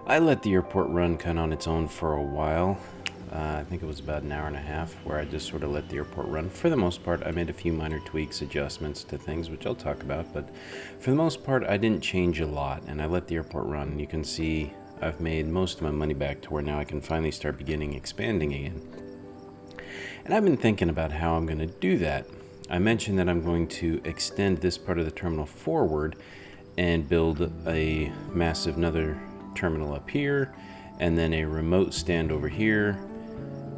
I let the airport run kind of on its own for a while. I think it was about an hour and a half where I just sort of let the airport run. For the most part, I made a few minor tweaks, adjustments to things, which I'll talk about, but for the most part, I didn't change a lot, and I let the airport run. You can see I've made most of my money back to where now I can finally start expanding again. And I've been thinking about how I'm going to do that. I mentioned that I'm going to extend this part of the terminal forward and build a massive another terminal up here, and then a remote stand over here,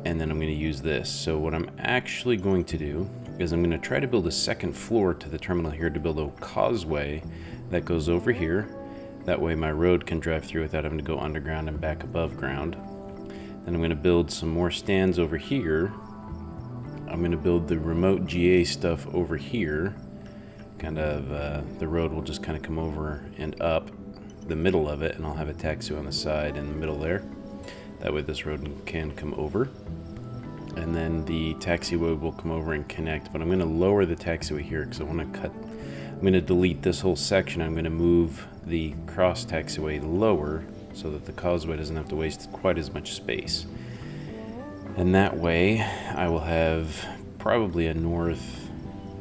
and then I'm going to use this. So what I'm actually going to do is I'm going to try to build a second floor to the terminal here to build a causeway that goes over here. That way my road can drive through without having to go underground and back above ground. Then I'm going to build some more stands over here. I'm going to build the remote GA stuff over here. Kind of, the road will just kind of come over and up the middle of it, and I'll have a taxi on the side in the middle there. That way this road can come over. And then the taxiway will come over and connect, but I'm going to lower the taxiway here because I want to I'm going to delete this whole section. I'm going to move the cross taxiway lower so that the causeway doesn't have to waste quite as much space. And that way I will have probably a north,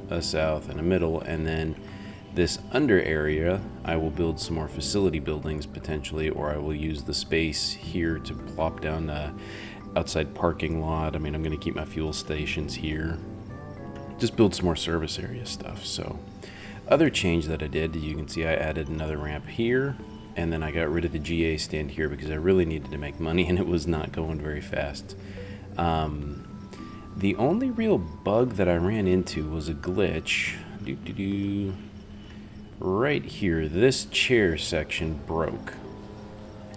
a south, and a middle, and then this under area I will build some more facility buildings potentially, or I will use the space here to plop down the outside parking lot. I mean, I'm going to keep my fuel stations here, just build some more service area stuff. So other change that I did, you can see I added another ramp here, and then I got rid of the GA stand here because I really needed to make money and it was not going very fast. The only real bug that I ran into was a glitch. Right here, this chair section broke,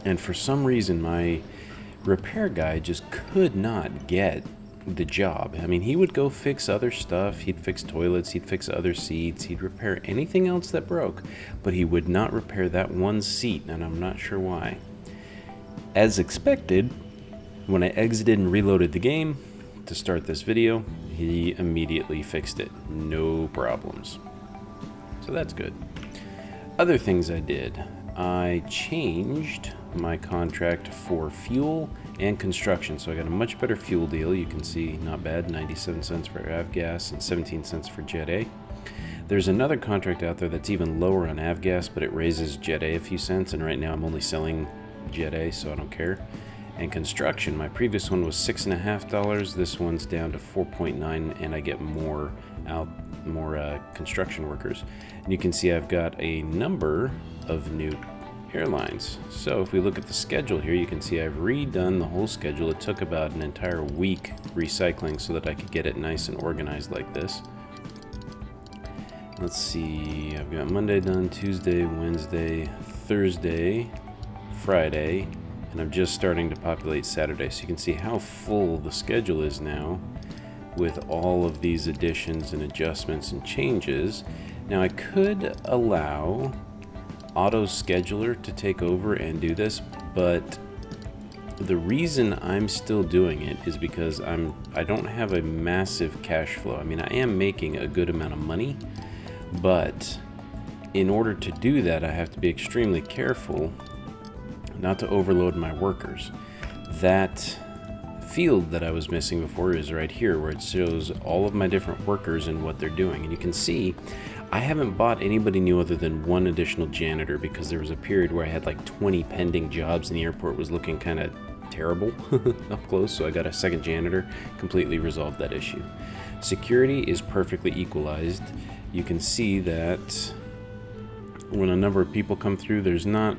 and for some reason my repair guy just could not get the job. I mean, he would go fix other stuff, he'd fix toilets, he'd fix other seats, he'd repair anything else that broke, but he would not repair that one seat, and I'm not sure why. As expected, when I exited and reloaded the game to start this video, he immediately fixed it, no problems. So that's good. Other things I did, I changed my contract for fuel and construction, so I got a much better fuel deal. You can see, not bad, 97 cents for avgas and 17 cents for Jet A. There's another contract out there that's even lower on avgas, but it raises Jet A few cents, and right now I'm only selling Jet A, so I don't care. And construction, my previous one was $6.50, this one's down to 4.9, and I get more construction workers. And you can see I've got a number of new airlines. So if we look at the schedule here, you can see I've redone the whole schedule. It took about an entire week recycling so that I could get it nice and organized like this. Let's see, I've got Monday done, Tuesday, Wednesday, Thursday, Friday, and I'm just starting to populate Saturday. So you can see how full the schedule is now with all of these additions and adjustments and changes. Now I could allow auto scheduler to take over and do this, but the reason I'm still doing it is because I don't have a massive cash flow. I mean, I am making a good amount of money, but in order to do that, I have to be extremely careful not to overload my workers. That field that I was missing before is right here, where it shows all of my different workers and what they're doing. And you can see I haven't bought anybody new other than one additional janitor, because there was a period where I had like 20 pending jobs and the airport was looking kind of terrible up close, so I got a second janitor, completely resolved that issue. Security is perfectly equalized. You can see that when a number of people come through, there's not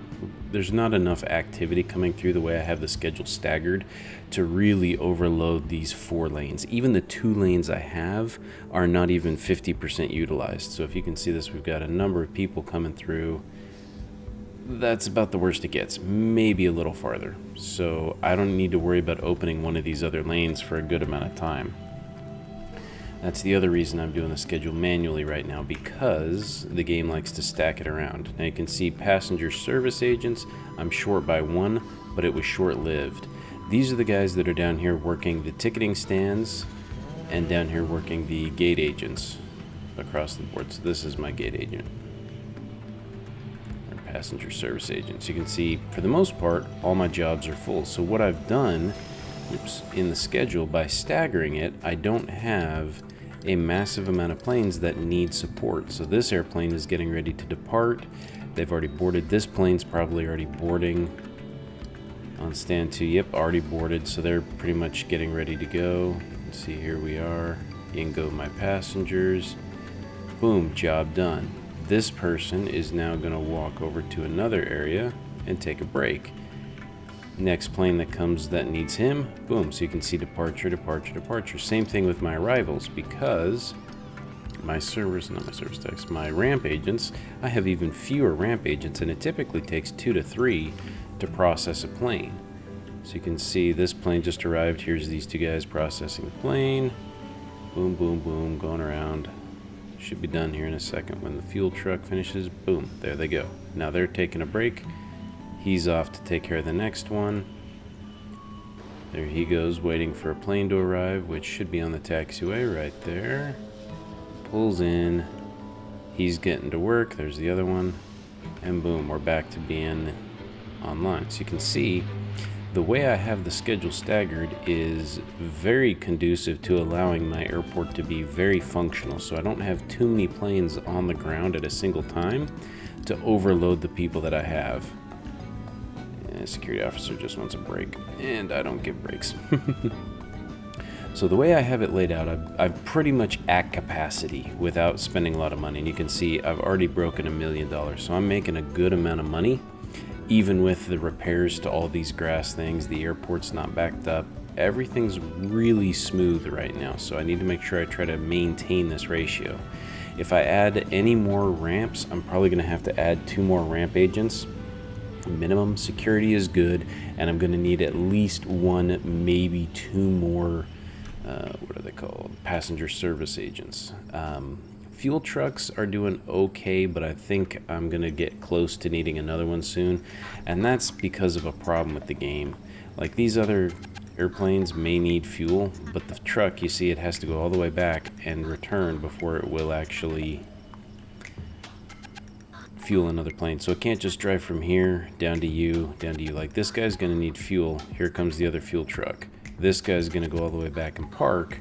enough activity coming through the way I have the schedule staggered to really overload these 4 lanes. Even the 2 lanes I have are not even 50% utilized. So if you can see this, we've got a number of people coming through. That's about the worst it gets, maybe a little farther. So I don't need to worry about opening one of these other lanes for a good amount of time. That's the other reason I'm doing the schedule manually right now, because the game likes to stack it around. Now you can see passenger service agents, I'm short by 1, but it was short-lived. These are the guys that are down here working the ticketing stands and down here working the gate agents across the board. So this is my gate agent, or passenger service agent. So you can see, for the most part, all my jobs are full. So what I've done, in the schedule, by staggering it, I don't have a massive amount of planes that need support. So this airplane is getting ready to depart. They've already boarded. This plane's probably already boarding on stand 2. Yep, already boarded. So they're pretty much getting ready to go. Let's see, here we are. In go my passengers. Boom, job done. This person is now going to walk over to another area and take a break. Next plane that comes that needs him, boom, so you can see departure, departure, departure. Same thing with my arrivals, because my my ramp agents, I have even fewer ramp agents, and it typically takes 2 to 3 to process a plane. So you can see this plane just arrived. Here's these 2 guys processing the plane. Boom, boom, boom, going around. Should be done here in a second when the fuel truck finishes. Boom, there they go. Now they're taking a break. He's off to take care of the next one. There he goes, waiting for a plane to arrive, which should be on the taxiway right there. Pulls in. He's getting to work. There's the other one. And boom, we're back to being online. So you can see the way I have the schedule staggered is very conducive to allowing my airport to be very functional. So I don't have too many planes on the ground at a single time to overload the people that I have. Security officer just wants a break, and I don't give breaks. So the way I have it laid out, I'm pretty much at capacity without spending a lot of money. And you can see I've already broken $1 million, so I'm making a good amount of money, even with the repairs to all these grass things. The airport's not backed up. Everything's really smooth right now, so I need to make sure I try to maintain this ratio. If I add any more ramps, I'm probably going to have to add 2 more ramp agents. Minimum security is good, and I'm going to need at least 1, maybe 2 more, what are they called? Passenger service agents. Fuel trucks are doing okay, but I think I'm going to get close to needing another one soon, and that's because of a problem with the game. Like, these other airplanes may need fuel, but the truck, you see, it has to go all the way back and return before it will actually fuel another plane. So it can't just drive from here down to you. Like, this guy's going to need fuel. Here comes the other fuel truck. This guy's going to go all the way back and park,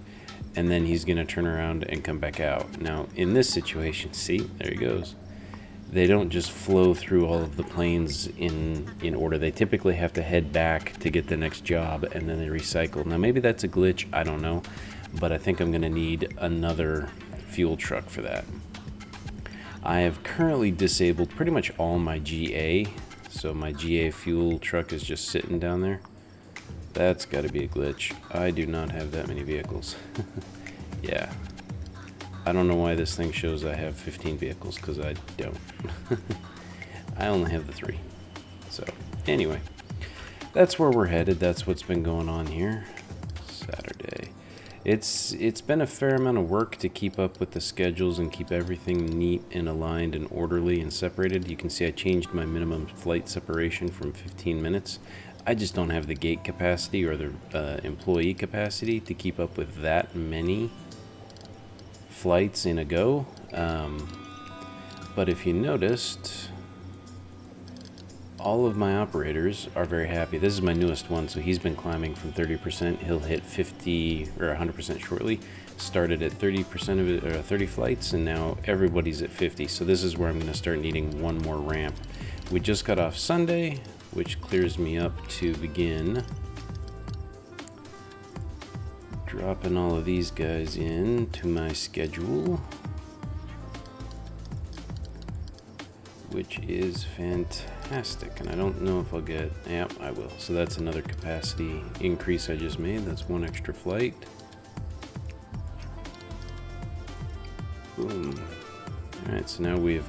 and then he's going to turn around and come back out. Now, in this situation, see, there he goes. They don't just flow through all of the planes in order. They typically have to head back to get the next job, and then they recycle. Now, maybe that's a glitch. I don't know. But I think I'm going to need another fuel truck for that. I have currently disabled pretty much all my GA, so my GA fuel truck is just sitting down there. That's got to be a glitch. I do not have that many vehicles. Yeah. I don't know why this thing shows I have 15 vehicles, because I don't. I only have the 3. So, anyway. That's where we're headed. That's what's been going on here. Saturday. It's been a fair amount of work to keep up with the schedules and keep everything neat and aligned and orderly and separated. You can see I changed my minimum flight separation from 15 minutes. I just don't have the gate capacity or the employee capacity to keep up with that many flights in a go. But if you noticed, all of my operators are very happy. This is my newest one, so he's been climbing from 30%. He'll hit 50 or 100% shortly. Started at 30% of it, or 30 flights, and now everybody's at 50. So this is where I'm going to start needing 1 more ramp. We just got off Sunday, which clears me up to begin dropping all of these guys in to my schedule, which is fantastic. And I don't know if I'll get, yep, I will. So that's another capacity increase I just made. That's 1 extra flight. Boom. All right, so now we've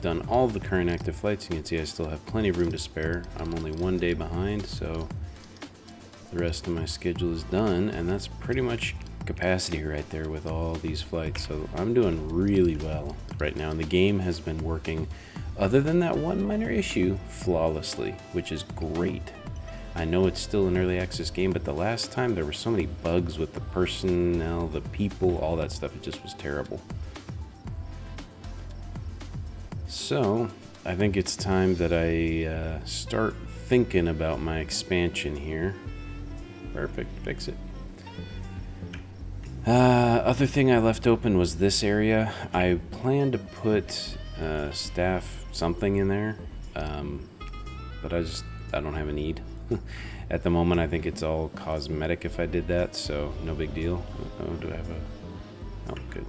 done all the current active flights. You can see I still have plenty of room to spare. I'm only 1 day behind, so the rest of my schedule is done, and that's pretty much capacity right there with all these flights. So I'm doing really well right now, and the game has been working, other than that one minor issue, flawlessly, which is great. I know it's still an early access game, but the last time there were so many bugs with the personnel, the people, all that stuff. It just was terrible. So I think it's time that I start thinking about my expansion here. Perfect, fix it. Other thing I left open was this area. I plan to put staff something in there, but I don't have a need. At the moment, I think it's all cosmetic if I did that, so no big deal. Oh, do I have a... Oh, good.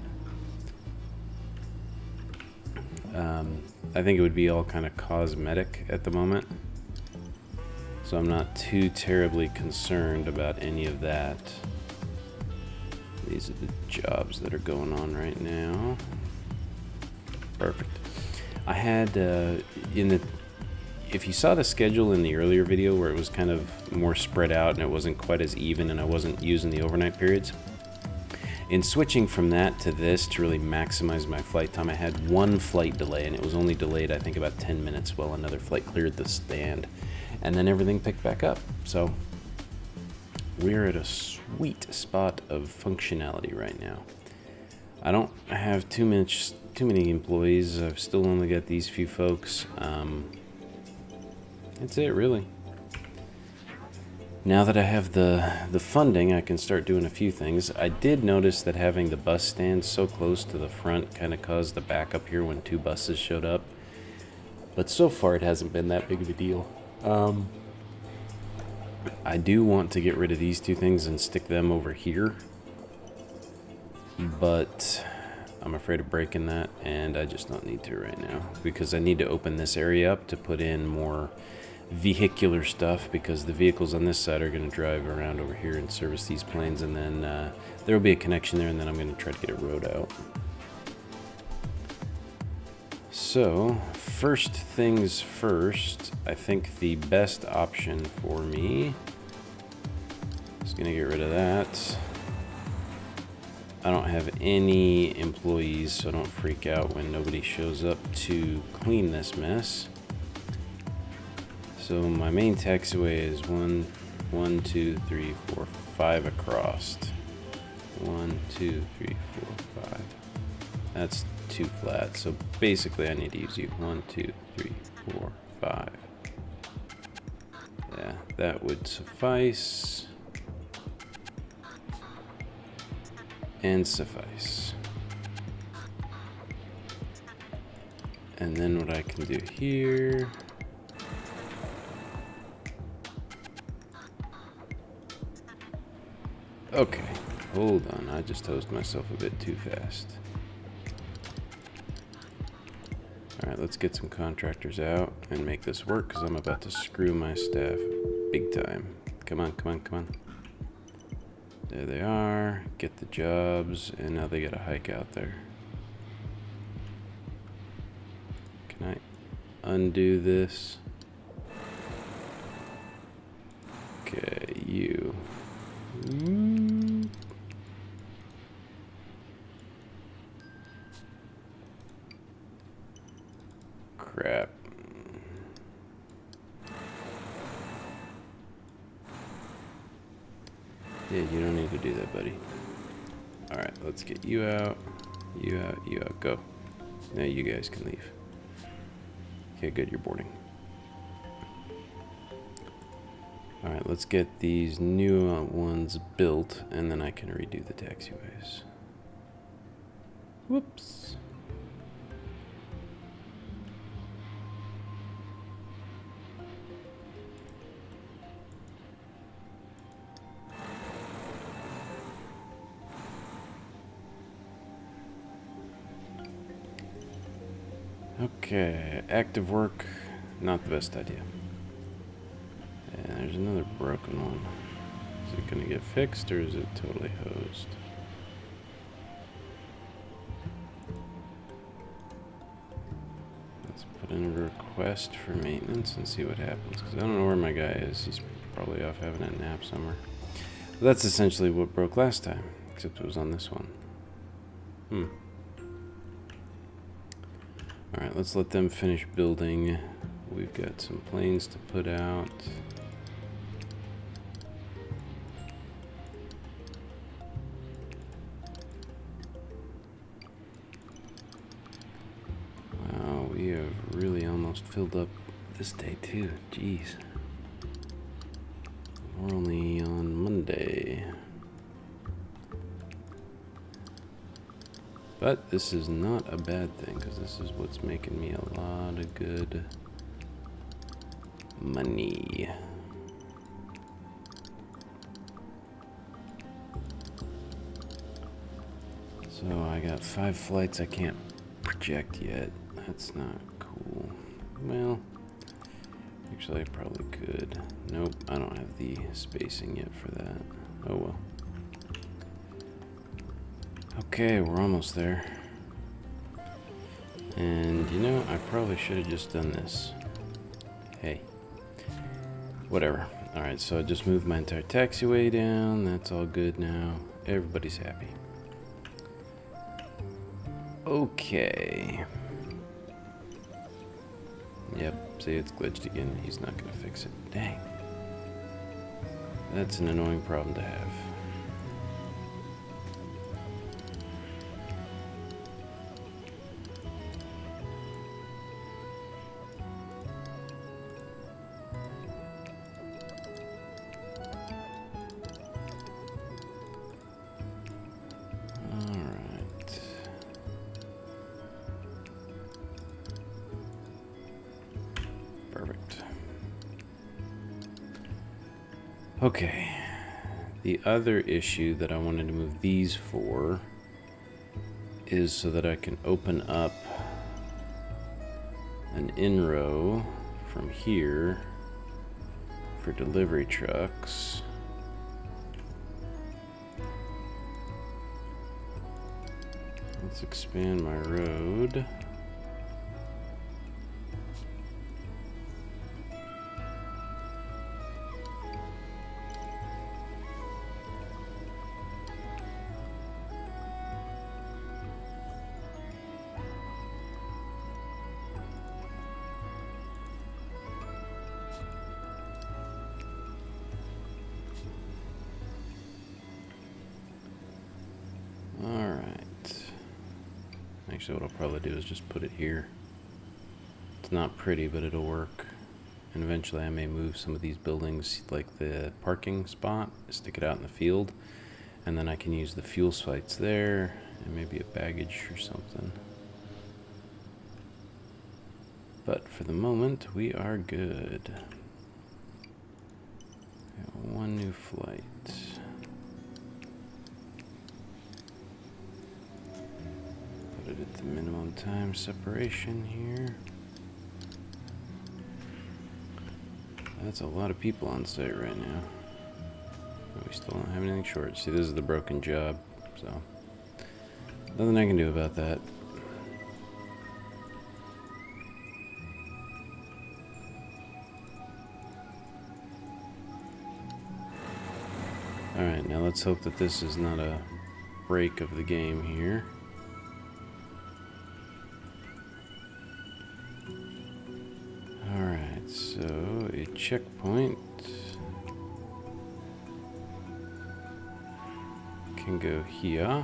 I think it would be all kind of cosmetic at the moment, so I'm not too terribly concerned about any of that. These are the jobs that are going on right now. Perfect. I had if you saw the schedule in the earlier video where it was kind of more spread out and it wasn't quite as even and I wasn't using the overnight periods, in switching from that to this to really maximize my flight time, I had one flight delay, and it was only delayed I think about 10 minutes while another flight cleared the stand, and then everything picked back up. So we're at a sweet spot of functionality right now. I don't have too many employees. I've still only got these few folks. That's it, really. Now that I have the funding, I can start doing a few things. I did notice that having the bus stand so close to the front kind of caused the backup here when 2 buses showed up. But so far, it hasn't been that big of a deal. I do want to get rid of these 2 things and stick them over here, but I'm afraid of breaking that, and I just don't need to right now because I need to open this area up to put in more vehicular stuff, because the vehicles on this side are going to drive around over here and service these planes, and then there will be a connection there, and then I'm going to try to get a road out. So, first things first, I think the best option for me is going to get rid of that. I don't have any employees, so don't freak out when nobody shows up to clean this mess. So my main taxiway is 1, 2, 3, 4, 5 across. 1, 2, 3, 4, 5. That's 2 flat, so basically I need to use you. 1, 2, 3, 4, 5. Yeah, that would suffice. And suffice. And then what I can do here... Okay, hold on, I just hosed myself a bit too fast. Alright, let's get some contractors out and make this work, because I'm about to screw my staff big time. Come on, come on, come on. There they are, get the jobs, and now they gotta hike out there. Can I undo this? Okay, you. Crap. Yeah, you don't need to do that, buddy. Alright, let's get you out. You out, you out. Go. Now you guys can leave. Okay, good, you're boarding. Alright, let's get these new ones built, and then I can redo the taxiways. Whoops. Okay, active work, not the best idea. And there's another broken one. Is it gonna get fixed or is it totally hosed? Let's put in a request for maintenance and see what happens, because I don't know where my guy is. He's probably off having a nap somewhere. But that's essentially what broke last time, except it was on this one. Alright, let's let them finish building. We've got some planes to put out. almost filled up this day too. Jeez. We're only on Monday. But this is not a bad thing, because this is what's making me a lot of good money. So I got 5 flights I can't project yet. That's not cool. Well, actually I probably could. Nope, I don't have the spacing yet for that. Oh well. Okay, we're almost there. And you know, I probably should have just done this. Hey. Whatever. Alright, so I just moved my entire taxiway down. That's all good now. Everybody's happy. Okay. Yep, see, it's glitched again. He's not gonna fix it. Dang. That's an annoying problem to have. Okay, the other issue that I wanted to move these for is so that I can open up an in-row from here for delivery trucks. Let's expand my road. Actually, what I'll probably do is just put it here. It's not pretty, but it'll work. And eventually I may move some of these buildings, like the parking spot, stick it out in the field, and then I can use the fuel sites there, and maybe a baggage or something. But for the moment, we are good. We got 1 new flight. Put it at the minimum time separation here. That's a lot of people on site right now. But we still don't have anything short. See, this is the broken job, so nothing I can do about that. Alright, now let's hope that this is not a break of the game here. Alright, so a checkpoint can go here.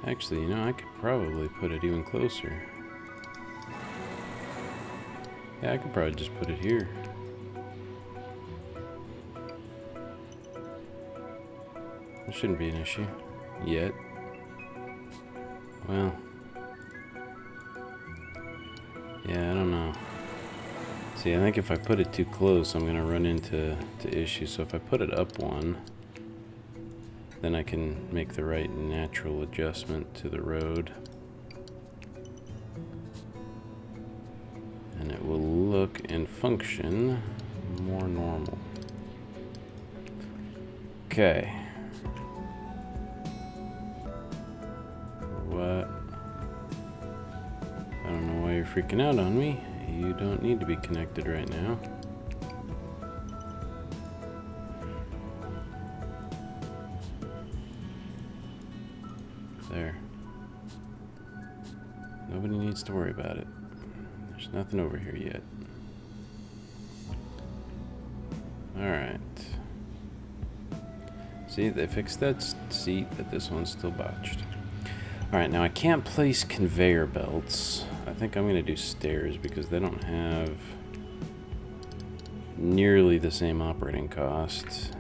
Actually, you know, I could probably put it even closer. Yeah, I could probably just put it here. That shouldn't be an issue. Yet. Well. Yeah, I don't know. See, I think if I put it too close, I'm going to run into issues. So if I put it up one, then I can make the right natural adjustment to the road. And it will look and function more normal. Okay. What? I don't know why you're freaking out on me. You don't need to be connected right now. There. Nobody needs to worry about it. There's nothing over here yet. Alright. See, they fixed that seat, but this one's still botched. Alright, now I can't place conveyor belts. I think I'm going to do stairs because they don't have nearly the same operating cost.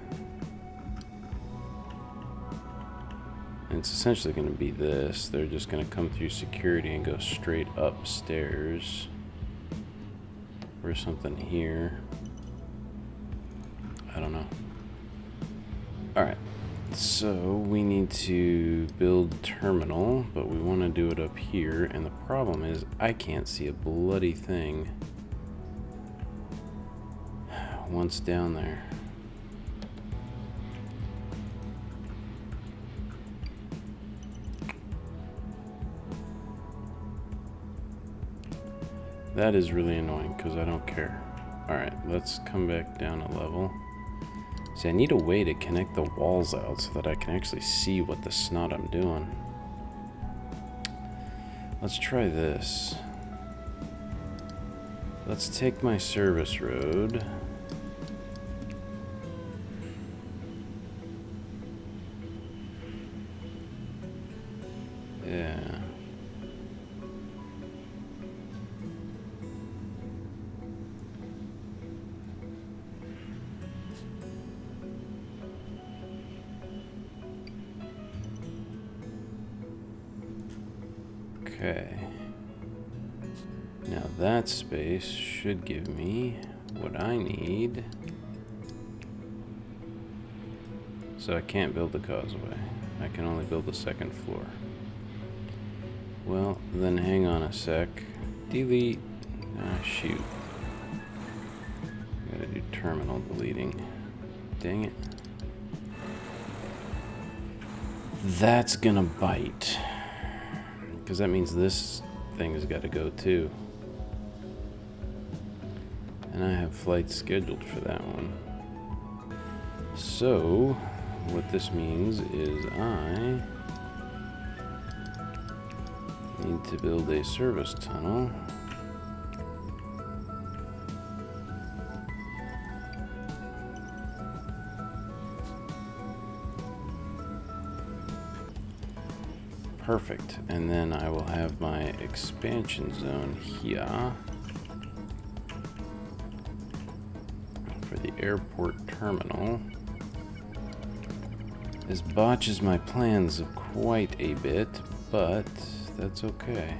And it's essentially going to be this. They're just going to come through security and go straight upstairs. Or something here. I don't know. Alright. So we need to build terminal, but we want to do it up here. And the problem is I can't see a bloody thing once down there. That is really annoying because I don't care. Alright, let's come back down a level. See, I need a way to connect the walls out so that I can actually see what the snot I'm doing. Let's try this. Let's take my service road. Yeah. Okay. Now that space should give me what I need. So I can't build the causeway. I can only build the second floor. Well, then hang on a sec. Delete. Ah, shoot. Gotta do terminal deleting. Dang it. That's gonna bite. Because that means this thing has got to go too. And I have flights scheduled for that one. So, what this means is I need to build a service tunnel. Perfect. And then I will have my expansion zone here for the airport terminal. This botches my plans quite a bit, but that's okay.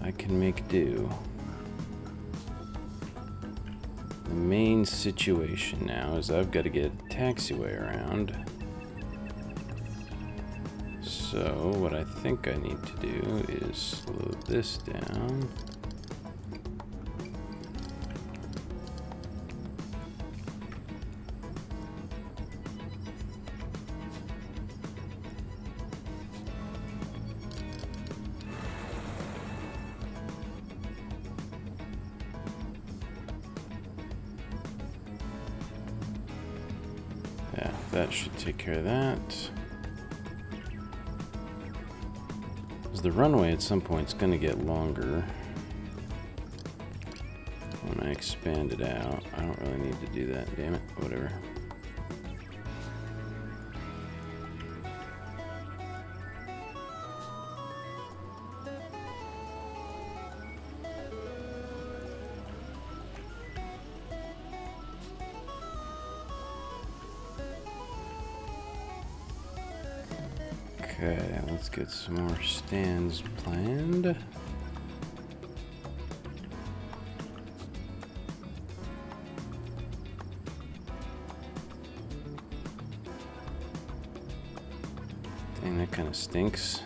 I can make do. The main situation now is I've got to get a taxiway around. So what I think I need to do is slow this down. Yeah, that should take care of that. The runway at some point is going to get longer when I expand it out. I don't really need to do that, damn it, whatever. Okay, let's get some more stands planned. Dang, that kind of stinks.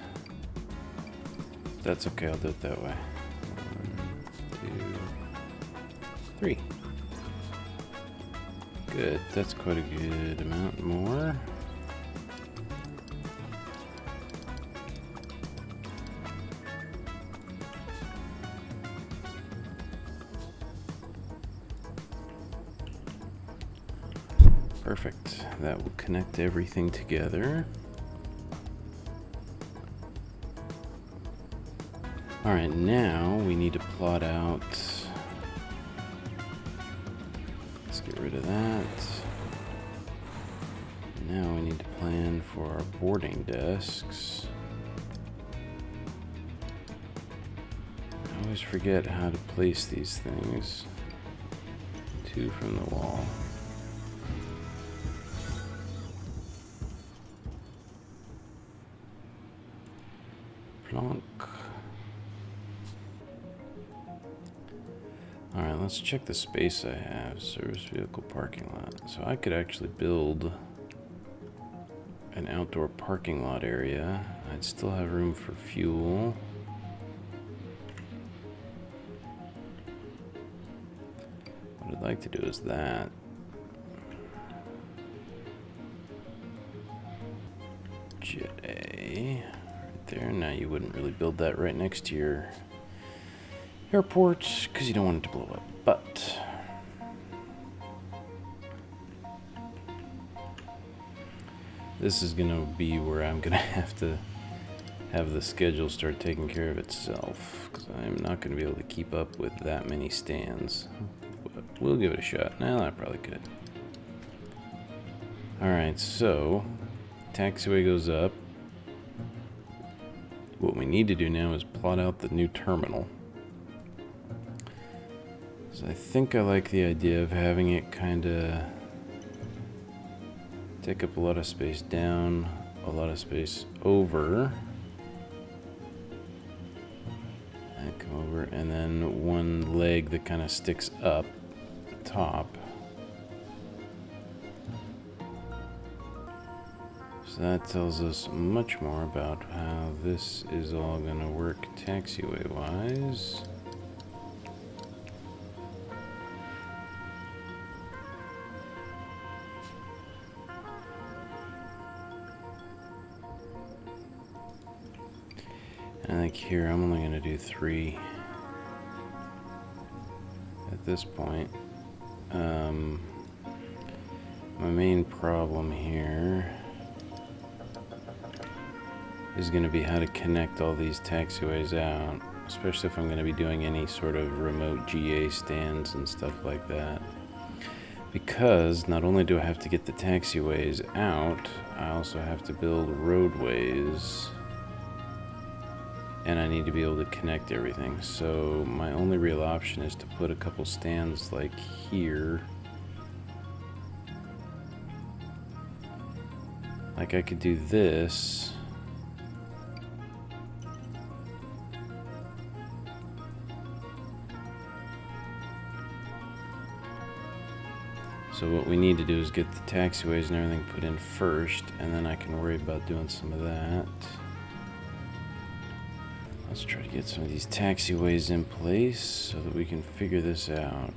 That's okay, I'll do it that way. 1, 2, 3. Good, that's quite a good amount more. Perfect. That will connect everything together. Alright, now we need to plot out. Let's get rid of that. Now we need to plan for our boarding desks. I always forget how to place these things. 2 from the wall. Plonk. Alright, let's check the space I have. Service vehicle parking lot. So I could actually build an outdoor parking lot area. I'd still have room for fuel. What I'd like to do is that. Jet A. Right there. Now you wouldn't really build that right next to your airport because you don't want it to blow up. But this is going to be where I'm going to have the schedule start taking care of itself, because I'm not going to be able to keep up with that many stands. But we'll give it a shot. Now I probably could. Alright, so taxiway goes up. What we need to do now is plot out the new terminal. So I think I like the idea of having it kind of take up a lot of space down, a lot of space over, and come over, and then one leg that kind of sticks up the top. So that tells us much more about how this is all going to work taxiway wise. I think here I'm only going to do 3 at this point. My main problem here is going to be how to connect all these taxiways out, especially if I'm going to be doing any sort of remote GA stands and stuff like that. Because not only do I have to get the taxiways out, I also have to build roadways. And I need to be able to connect everything. So my only real option is to put a couple stands like here. Like I could do this. So what we need to do is get the taxiways and everything put in first, and then I can worry about doing some of that. Let's try to get some of these taxiways in place so that we can figure this out.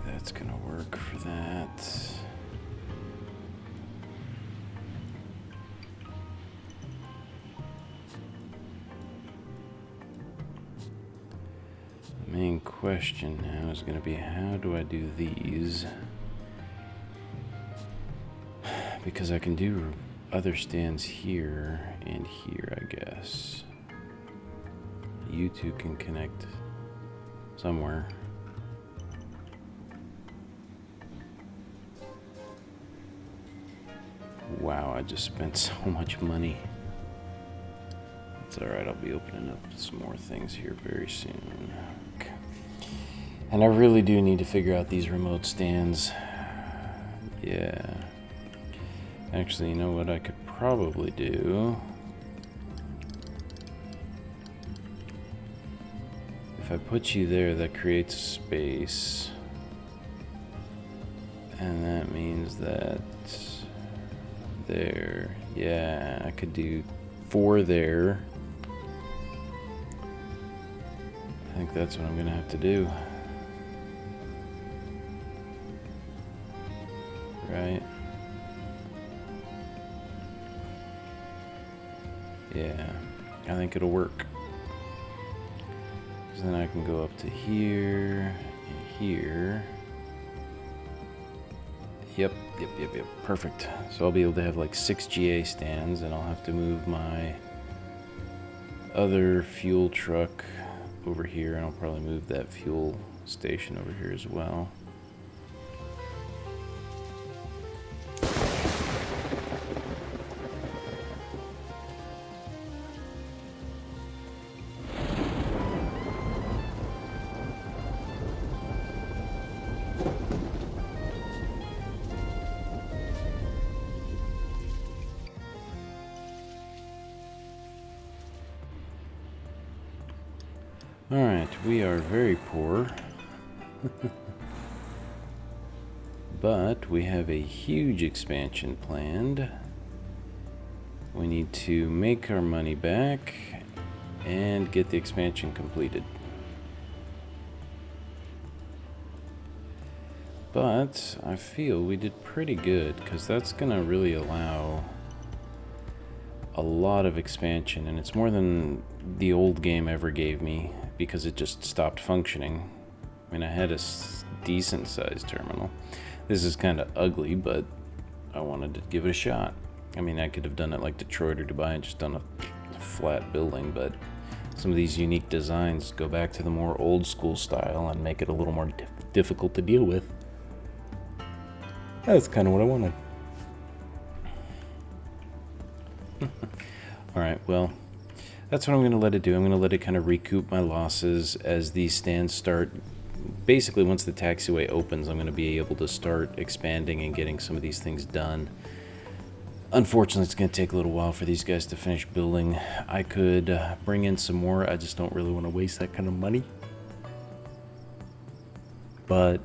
That's gonna work for that. The main question now is gonna be, how do I do these? Because I can do other stands here and here, I guess. You two can connect somewhere. Wow, I just spent so much money. It's alright, I'll be opening up some more things here very soon. Okay. And I really do need to figure out these remote stands. Yeah. Actually, you know what I could probably do? If I put you there, that creates space. And that means that there, yeah, I could do 4 there. I think that's what I'm gonna have to do. right? Yeah, I think it'll work. So then I can go up to here and here. Yep. Perfect. So I'll be able to have like 6 GA stands, and I'll have to move my other fuel truck over here, and I'll probably move that fuel station over here as well. Alright, we are very poor. But we have a huge expansion planned. We need to make our money back and get the expansion completed. But I feel we did pretty good, because that's going to really allow a lot of expansion, and it's more than the old game ever gave me, because it just stopped functioning. I mean, I had a decent sized terminal. This is kind of ugly, but I wanted to give it a shot. I mean, I could have done it like Detroit or Dubai and just done a flat building, but some of these unique designs go back to the more old school style and make it a little more difficult to deal with. That's kind of what I wanted. Alright, well, that's what I'm going to let it do. I'm going to let it kind of recoup my losses as these stands start. Basically, once the taxiway opens, I'm going to be able to start expanding and getting some of these things done. Unfortunately, it's going to take a little while for these guys to finish building. I could bring in some more. I just don't really want to waste that kind of money. But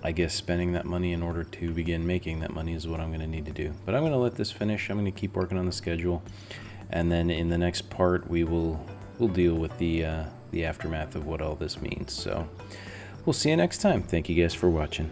I guess spending that money in order to begin making that money is what I'm going to need to do. But I'm going to let this finish. I'm going to keep working on the schedule. And then in the next part, we'll deal with the aftermath of what all this means. So we'll see you next time. Thank you guys for watching.